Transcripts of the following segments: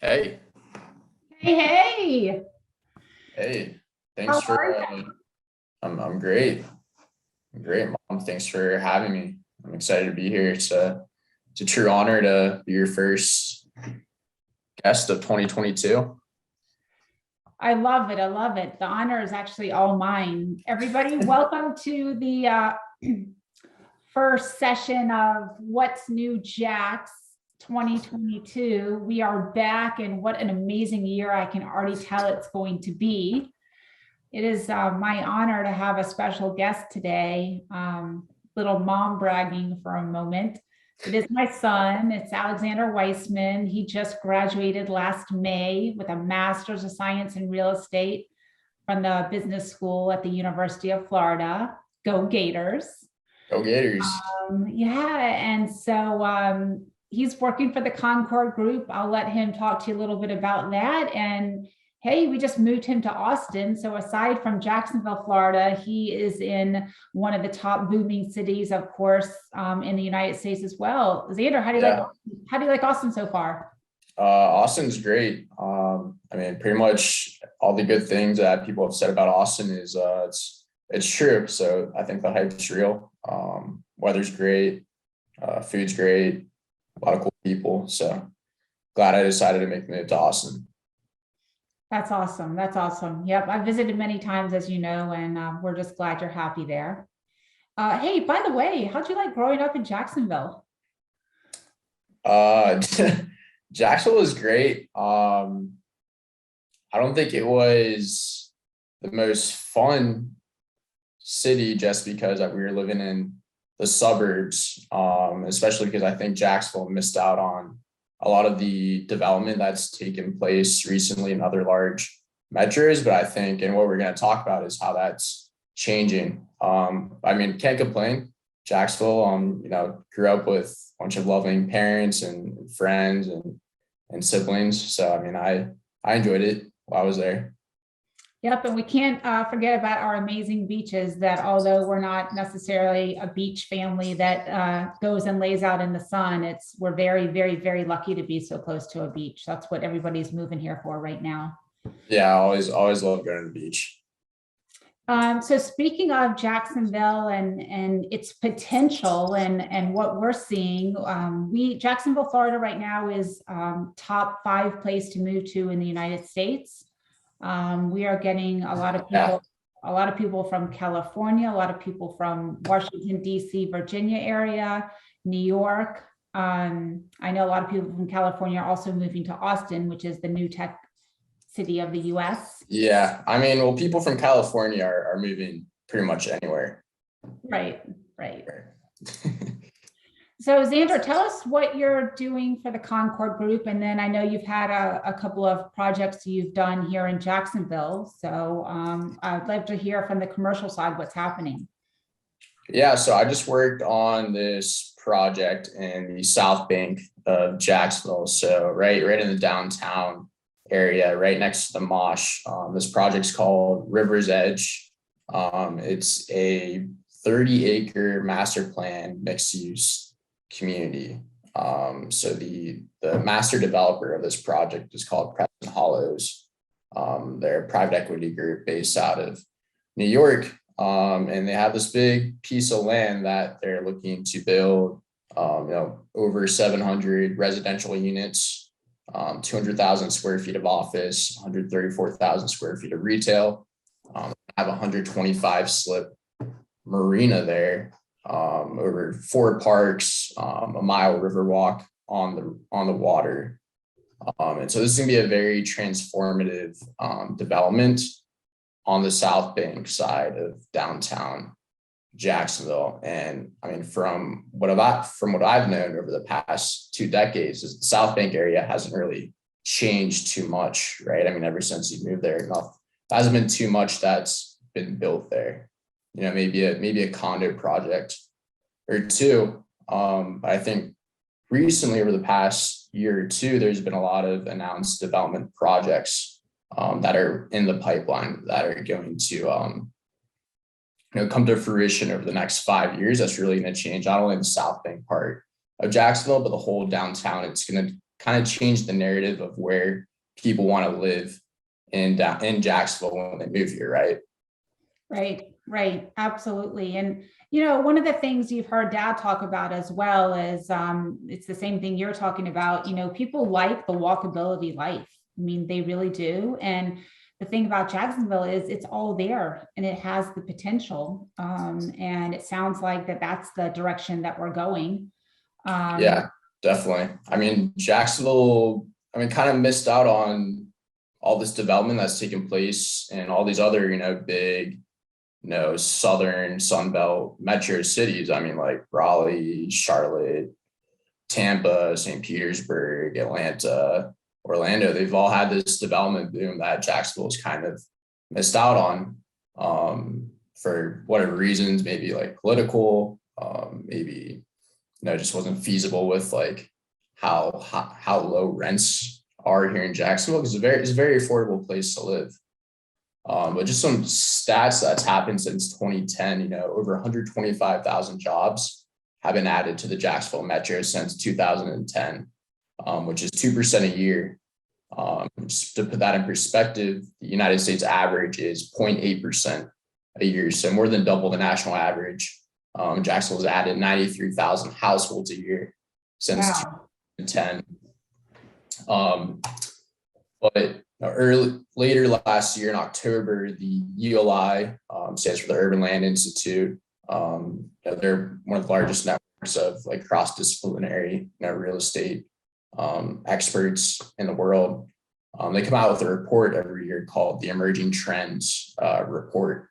Hey, Hey, hey, hey, thanks how for, are I'm great. I'm great, Mom. Thanks for having me. I'm excited to be here. It's a true honor to be your first guest of 2022. I love it. I love it. The honor is actually all mine. Everybody, welcome to the first session of What's New Jax 2022. We are back, and what an amazing year I can already tell it's going to be. It is my honor to have a special guest today. Little mom bragging for a moment. It is my son. It's Alexander Weissman. He just graduated last May with a Master's of Science in Real Estate from the business school at the University of Florida. Go Gators. Go Gators. Yeah, and so he's working for the Concord Group. I'll let him talk to you a little bit about that. And hey, we just moved him to Austin. So aside from Jacksonville, Florida, he is in one of the top booming cities, of course, in the United States as well. Xander, Yeah, how do you like Austin so far? Austin's great. I mean, pretty much all the good things that people have said about Austin is it's true. So I think the hype's real. Weather's great, food's great, a lot of cool people. So glad I decided to make the move to Austin. That's awesome. That's awesome. Yep, I've visited many times, as you know, and we're just glad you're happy there. Hey, by the way, how'd you like growing up in Jacksonville? Uh, Jacksonville was great. I don't think it was the most fun city just because we were living in the suburbs, especially because I think Jacksonville missed out on a lot of the development that's taken place recently in other large metros. But I think, and what we're going to talk about is how that's changing. I mean, can't complain. Jacksonville, grew up with a bunch of loving parents and friends and siblings. So I mean, I enjoyed it while I was there. Yep, and we can't forget about our amazing beaches that although we're not necessarily a beach family that goes and lays out in the sun, we're very, very, very lucky to be so close to a beach. That's what everybody's moving here for right now. Yeah, I always love going to the beach. So speaking of Jacksonville and its potential and what we're seeing, we Jacksonville, Florida right now is top 5 place to move to in the United States. We are getting Yeah, a lot of people from California, a lot of people from Washington, D.C., Virginia area, New York. I know a lot of people from California are also moving to Austin, which is the new tech city of the US. yeah. I mean, well, people from California are moving pretty much anywhere. Right, right. So Xander, tell us what you're doing for the Concord Group. And then I know you've had a couple of projects you've done here in Jacksonville. So I'd love to hear from the commercial side what's happening. Yeah, so I just worked on this project in the South Bank of Jacksonville. So right in the downtown area, right next to the Mosh. This project's called River's Edge. It's a 30-acre master plan mixed use community. So the master developer of this project is called Preston Hollows. They're a private equity group based out of New York. And they have this big piece of land that they're looking to build, over 700 residential units, 200,000 square feet of office, 134,000 square feet of retail. Have 125 slip marina there, over 4 parks, a mile river walk on the water. And so this is going to be a very transformative development on the South Bank side of downtown Jacksonville. And I mean, from what I've known over the past 2 decades, is the South Bank area hasn't really changed too much, right? I mean, ever since you moved there, hasn't been too much that's been built there. Maybe a condo project or two. But I think recently, over the past year or two, there's been a lot of announced development projects that are in the pipeline that are going to come to fruition over the next 5 years. That's really going to change not only the South Bank part of Jacksonville, but the whole downtown. It's going to kind of changed the narrative of where people want to live in Jacksonville when they move here, right? Right, absolutely. And, one of the things you've heard Dad talk about as well is it's the same thing you're talking about. People like the walkability life. I mean, they really do. And the thing about Jacksonville is it's all there and it has the potential. And it sounds like that's the direction that we're going. Yeah, definitely. I mean, Jacksonville, kind of missed out on all this development that's taken place and all these other, big, southern Sunbelt metro cities. I mean, like Raleigh, Charlotte, Tampa, St. Petersburg, Atlanta, Orlando. They've all had this development boom that Jacksonville's kind of missed out on for whatever reasons, maybe like political, maybe, just wasn't feasible with like how low rents are here in Jacksonville, because it's a very affordable place to live. But just some stats that's happened since 2010, over 125,000 jobs have been added to the Jacksonville Metro since 2010, which is 2% a year. Just to put that in perspective, the United States average is 0.8% a year, so more than double the national average. Jacksonville's added 93,000 households a year since 2010. But later last year in October, the ULI stands for the Urban Land Institute. They're one of the largest networks of like cross-disciplinary real estate experts in the world. They come out with a report every year called the Emerging Trends Report.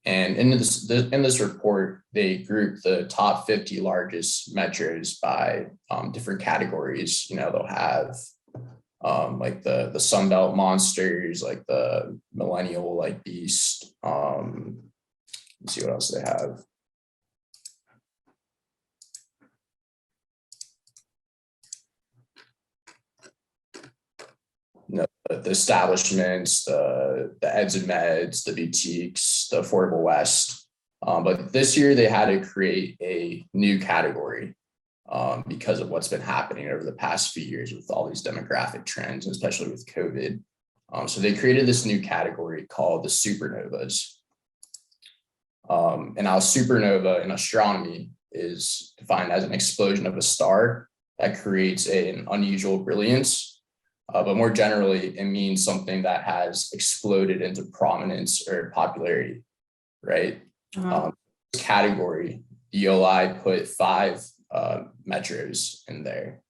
And in this report, they group the top 50 largest metros by different categories. They'll have like the Sunbelt monsters, like the millennial like beast. Let's see what else they have. The establishments, the eds and meds, the boutiques, the affordable West. But this year they had to create a new category because of what's been happening over the past few years with all these demographic trends, especially with COVID. So they created this new category called the supernovas. And now supernova in astronomy is defined as an explosion of a star that creates an unusual brilliance. But more generally, it means something that has exploded into prominence or popularity, right? This category, EOI put 5 metros in there.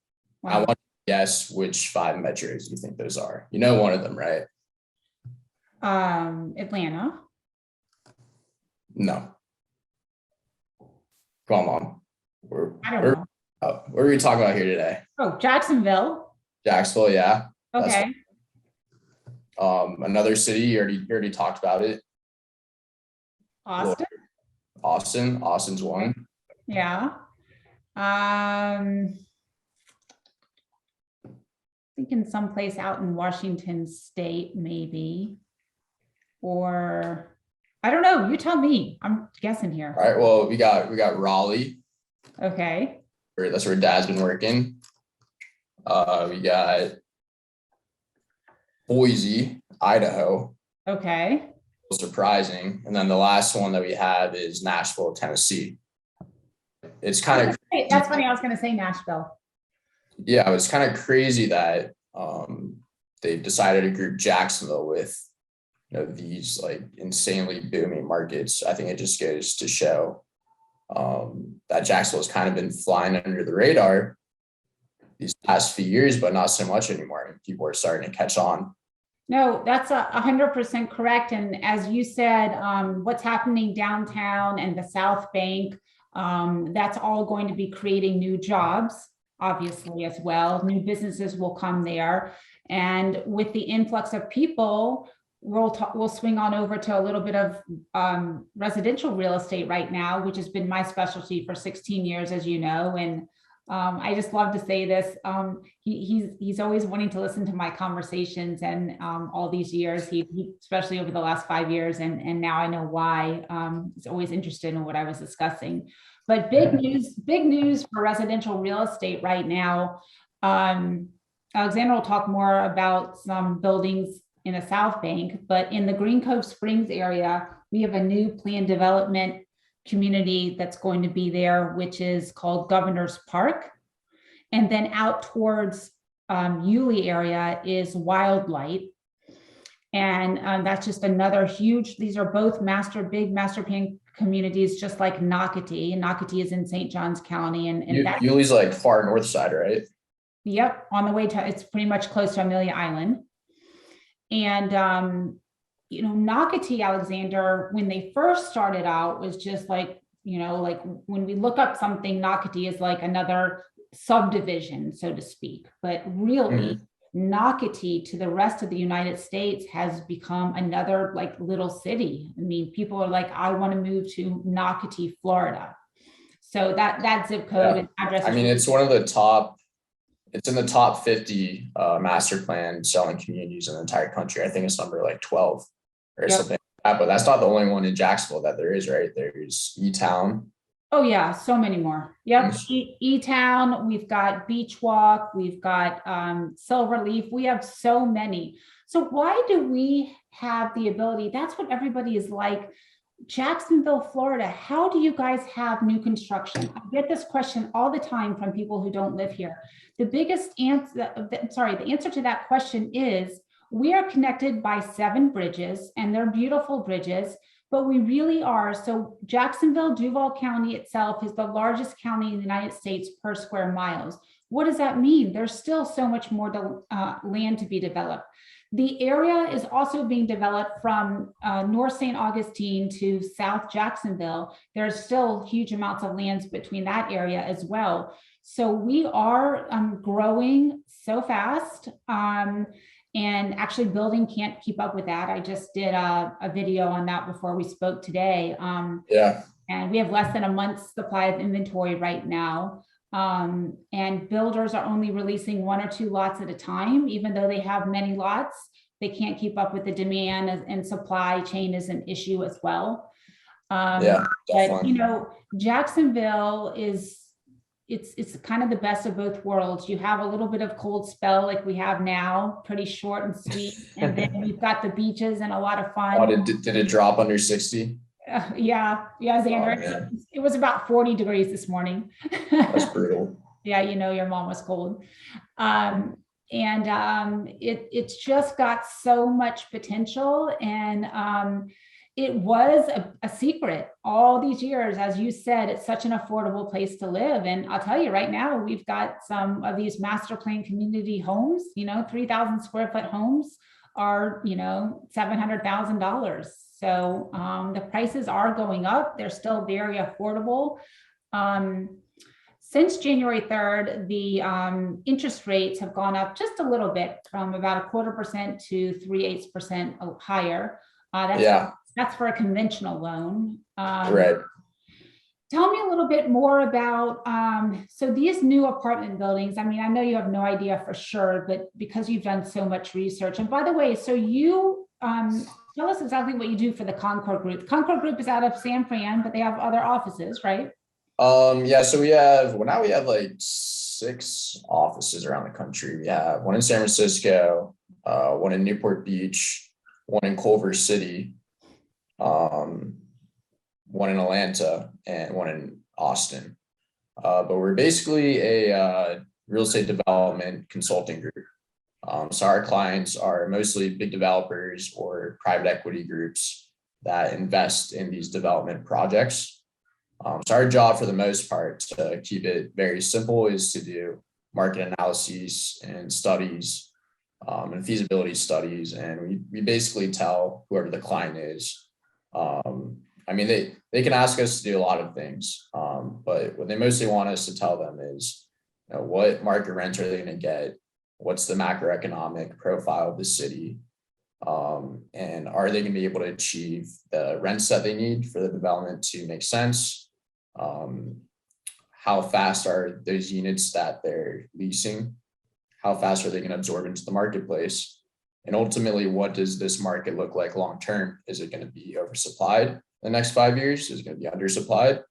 Wow. I want to guess which 5 metros you think those are. One of them, right? Atlanta. No. Come on. I don't know. What are we talking about here today? Oh, Jacksonville. Jacksonville, yeah. Okay. Another city, you already talked about it. Austin. Austin's one. Yeah. Thinking someplace out in Washington State, maybe. Or I don't know. You tell me. I'm guessing here. All right. Well, we got Raleigh. Okay. That's where Dad's been working. We got Boise, Idaho. Okay. Surprising. And then the last one that we have is Nashville, Tennessee. It's kind of that's funny. I was going to say Nashville. Yeah, it's kind of crazy that they've decided to group Jacksonville with these like insanely booming markets. I think it just goes to show that Jacksonville has kind of been flying under the radar these past few years, but not so much anymore. I mean, people are starting to catch on. No, that's 100% correct. And as you said, what's happening downtown and the South Bank, that's all going to be creating new jobs, obviously, as well. New businesses will come there. And with the influx of people, we'll swing on over to a little bit of residential real estate right now, which has been my specialty for 16 years, as you know. And I just love to say this. He's always wanting to listen to my conversations, and all these years, he especially over the last 5 years, and now I know why. He's always interested in what I was discussing. But big news for residential real estate right now. Alexander will talk more about some buildings in the South Bank, but in the Green Cove Springs area, we have a new planned development community that's going to be there, which is called Governor's Park. And then out towards Yulee area is Wildlight. And that's just another huge, these are both big master plan communities, just like Nocatee. Nocatee is in St. Johns County. And Yulee's like far north side, right? Yep, on the way to, it's pretty much close to Amelia Island. And, Nocatee, Alexander, when they first started out, was just like, like when we look up something, Nocatee is like another subdivision, so to speak. But really, Nocatee to the rest of the United States has become another like little city. I mean, people are like, I want to move to Nocatee, Florida. So that zip code and address. I mean, it's one of the top. It's in the top 50 master plan selling communities in the entire country. I think it's number like 12 or something like that, but that's not the only one in Jacksonville that there is, right? There's E-Town. Oh yeah, so many more. Yep, E-Town, we've got Beach Walk, we've got Silverleaf, we have so many. So why do we have the ability? That's what everybody is like. Jacksonville, Florida, how do you guys have new construction? I get this question all the time from people who don't live here. The biggest answer, the answer to that question is we are connected by 7 bridges, and they're beautiful bridges, but we really are. So Jacksonville, Duval County itself is the largest county in the United States per square miles. What does that mean? There's still so much more land to be developed. The area is also being developed from North St. Augustine to South Jacksonville. There's still huge amounts of lands between that area as well. So we are growing so fast, and actually building can't keep up with that. I just did a video on that before we spoke today. And we have less than a month's supply of inventory right now. And builders are only releasing 1 or 2 lots at a time, even though they have many lots. They can't keep up with the demand, and supply chain is an issue as well. But Jacksonville is, it's kind of the best of both worlds. You have a little bit of cold spell like we have now, pretty short and sweet, and then we've got the beaches and a lot of fun. Oh, did it drop under 60? Yeah, Xander. It was about 40 degrees this morning. That's brutal. Yeah, your mom was cold. It's just got so much potential, and it was a secret all these years. As you said, it's such an affordable place to live. And I'll tell you right now, we've got some of these master plan community homes, 3,000 square foot homes are, $700,000. So the prices are going up. They're still very affordable. Since January 3rd, the interest rates have gone up just a little bit, from about 0.25% to 3/8% higher. That's for a conventional loan. Right. Tell me a little bit more about, so these new apartment buildings. I mean, I know you have no idea for sure, but because you've done so much research. And by the way, so you tell us exactly what you do for the Concord Group. Concord Group is out of San Fran, but they have other offices, right? So we have like 6 offices around the country. We have one in San Francisco, one in Newport Beach, one in Culver City, one in Atlanta, and one in Austin. But we're basically a real estate development consulting group. So our clients are mostly big developers or private equity groups that invest in these development projects. So our job, for the most part, to keep it very simple, is to do market analyses and studies, and feasibility studies. And we basically tell whoever the client is. I mean, they can ask us to do a lot of things, but what they mostly want us to tell them is, what market rents are they going to get? What's the macroeconomic profile of the city? And are they going to be able to achieve the rents that they need for the development to make sense? How fast are those units that they're leasing? How fast are they going to absorb into the marketplace? And ultimately, what does this market look like long term? Is it going to be oversupplied the next 5 years? Is it going to be undersupplied?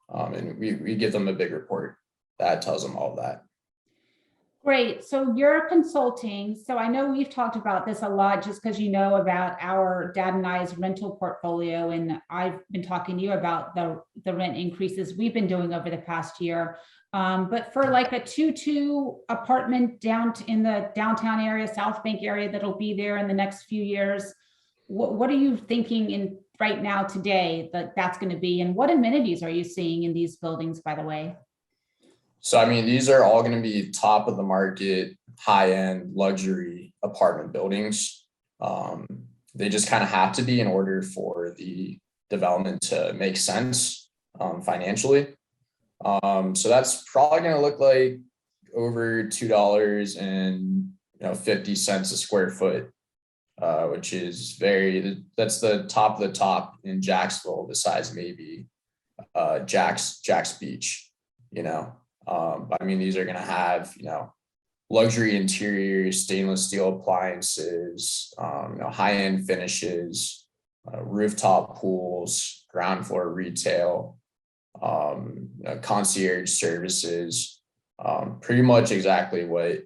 And we give them a big report that tells them all that. Great. So you're consulting. So I know we've talked about this a lot just because you know about our dad and I's rental portfolio. And I've been talking to you about the rent increases we've been doing over the past year. But for like a 2-2 apartment down in the downtown area, South Bank area, that'll be there in the next few years, what are you thinking in right now today that that's going to be? And what amenities are you seeing in these buildings, by the way? So I mean, these are all going to be top of the market, high end luxury apartment buildings. Um, they just kind of have to be in order for the development to make sense financially. So that's probably going to look like over $2.50 a square foot, which is that's the top of the top in Jacksonville, besides maybe Jack's Beach, you know. But I mean, these are going to have, luxury interiors, stainless steel appliances, high-end finishes, rooftop pools, ground floor retail, concierge services, pretty much exactly what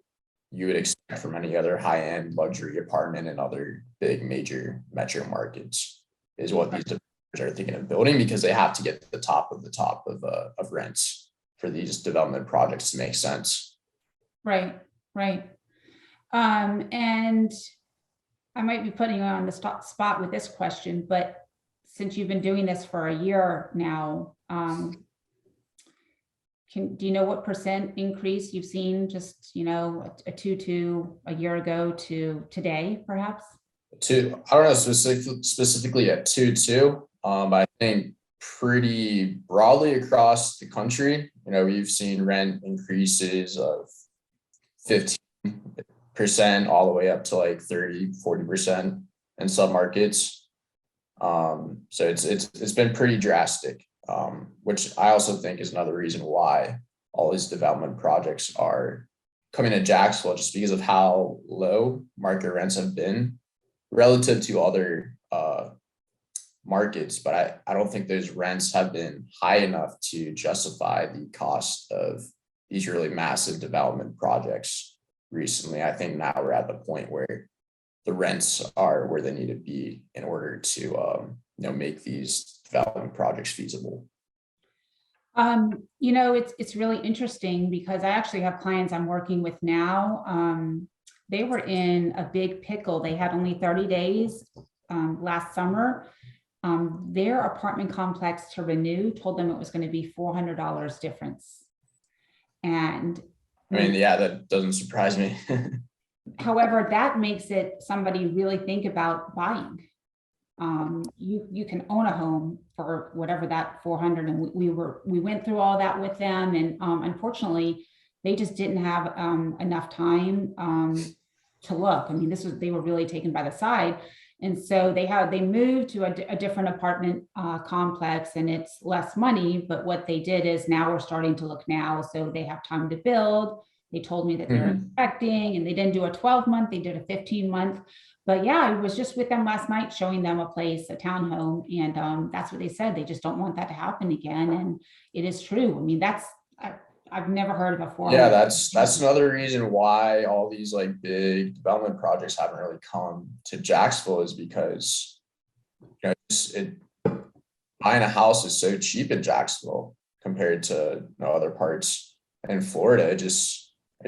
you would expect from any other high-end luxury apartment in other big major metro markets is what these developers are thinking of building, because they have to get to the top of rents for these development projects to make sense. Right, right. And I might be putting you on the spot with this question, but since you've been doing this for a year now, do you know what percent increase you've seen just, a 2-2 a year ago to today, perhaps? I don't know specifically at 2-2, but I think pretty broadly across the country, we've seen rent increases of 15% all the way up to like 30-40% in some markets. So it's been pretty drastic, which I also think is another reason why all these development projects are coming to Jacksonville, just because of how low market rents have been relative to other markets. But I don't think those rents have been high enough to justify the cost of these really massive development projects recently. I think now we're at the point where the rents are where they need to be in order to make these development projects feasible. It's really interesting because I actually have clients I'm working with now. They were in a big pickle. They had only 30 days last summer. Their apartment complex to renew told them it was going to be $400 difference. And I mean, yeah, that doesn't surprise me. however, that makes it somebody really think about buying. You can own a home for whatever that 400, and we went through all that with them, and unfortunately, they just didn't have enough time to look. I mean, they were really taken by the side, and so they moved to a different apartment complex, and it's less money. But what they did is now we're starting to look now, so they have time to build. They told me that they're expecting, and they didn't do a 12-month, they did a 15-month. But yeah, I was just with them last night, showing them a place, a townhome, and that's what they said. They just don't want that to happen again, and it is true. I mean, I've never heard of a 400. Yeah, that's another reason why all these like big development projects haven't really come to Jacksonville, is because buying a house is so cheap in Jacksonville compared to other parts in Florida. It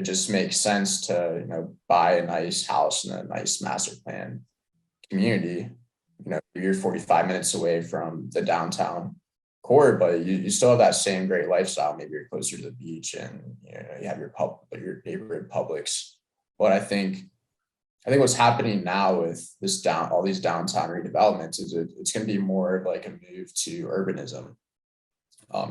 just makes sense to buy a nice house in a nice master plan community. You're 45 minutes away from the downtown core, but you still have that same great lifestyle. Maybe you're closer to the beach, and you have your neighborhood Publix. But I think what's happening now with all these downtown redevelopments is it's going to be more like a move to urbanism.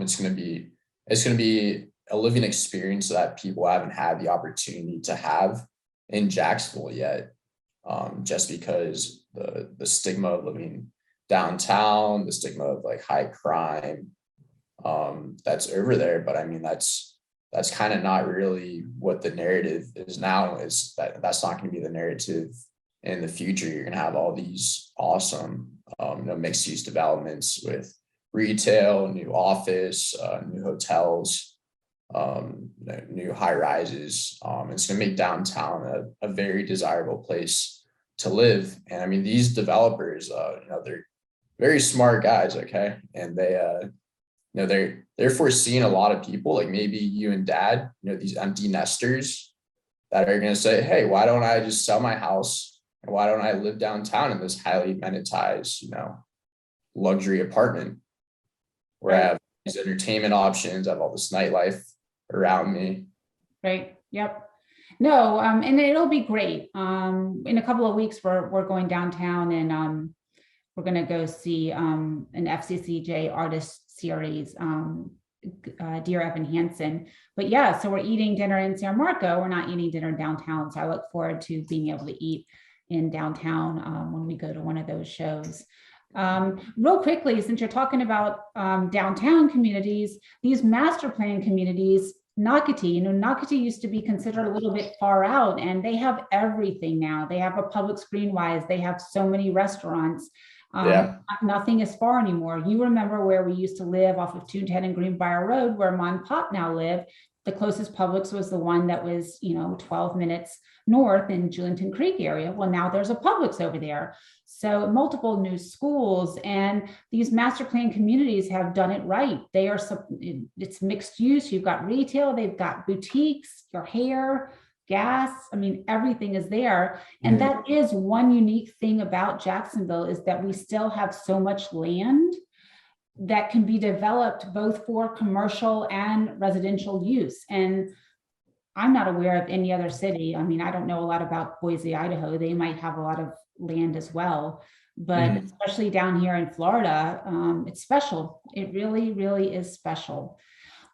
It's going to be a living experience that people haven't had the opportunity to have in Jacksonville yet, just because the stigma of living downtown, the stigma of like high crime, that's over there. But I mean, that's kind of not really what the narrative is now. Is that's not going to be the narrative in the future. You're going to have all these awesome mixed use developments with retail, new office, new hotels. new high rises. It's going to make downtown a very desirable place to live. And I mean, these developers, they're very smart guys. Okay. And they're foreseeing a lot of people, like maybe you and dad, these empty nesters that are going to say, hey, why don't I just sell my house? And why don't I live downtown in this highly amenitized, luxury apartment where I have these entertainment options, I have all this nightlife around me. Right. Yep. No, and it'll be great. In a couple of weeks, we're going downtown, and we're going to go see an FCCJ artist series, Dear Evan Hansen. But yeah, so we're eating dinner in San Marco. We're not eating dinner downtown. So I look forward to being able to eat in downtown when we go to one of those shows. Real quickly, since you're talking about downtown communities, these master plan communities, Nocatee, Nocatee used to be considered a little bit far out, and they have everything now. They have a public screen-wise, they have so many restaurants. Nothing is far anymore. You remember where we used to live off of 210 and Greenbrier Road, where Mom and Pop now live. The closest Publix was the one that was, 12 minutes north in Julington Creek area. Well, now there's a Publix over there. So multiple new schools, and these master plan communities have done it right. It's mixed use. You've got retail, they've got boutiques, your hair, gas. I mean, everything is there. And that is one unique thing about Jacksonville, is that we still have so much land that can be developed both for commercial and residential use. And I'm not aware of any other city. I mean, I don't know a lot about Boise, Idaho. They might have a lot of land as well, but especially down here in Florida, it's special. It really, really is special.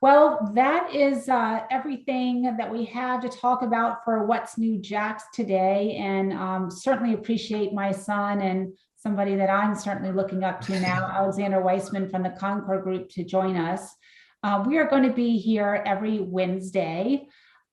Well, that is everything that we have to talk about for What's New Jax today. And certainly appreciate my son and somebody that I'm certainly looking up to now, Alexander Weissman from the Concord Group, to join us. We are going to be here every Wednesday.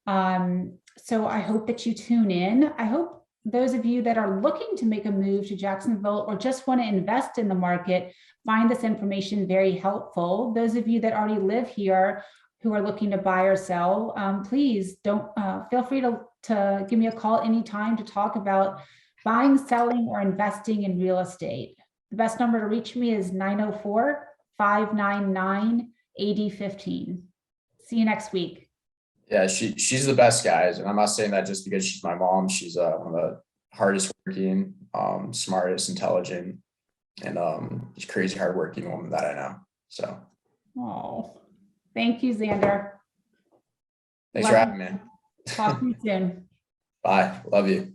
So I hope that you tune in. I hope those of you that are looking to make a move to Jacksonville or just want to invest in the market find this information very helpful. Those of you that already live here who are looking to buy or sell, please don't feel free to give me a call anytime to talk about buying, selling, or investing in real estate. The best number to reach me is 904-599-8015. See you next week. Yeah, she's the best, guys. And I'm not saying that just because she's my mom. She's one of the hardest working, smartest, intelligent, and just crazy hardworking woman that I know. So. Oh, thank you, Xander. Thanks for having me. Talk to you soon. Bye. Love you.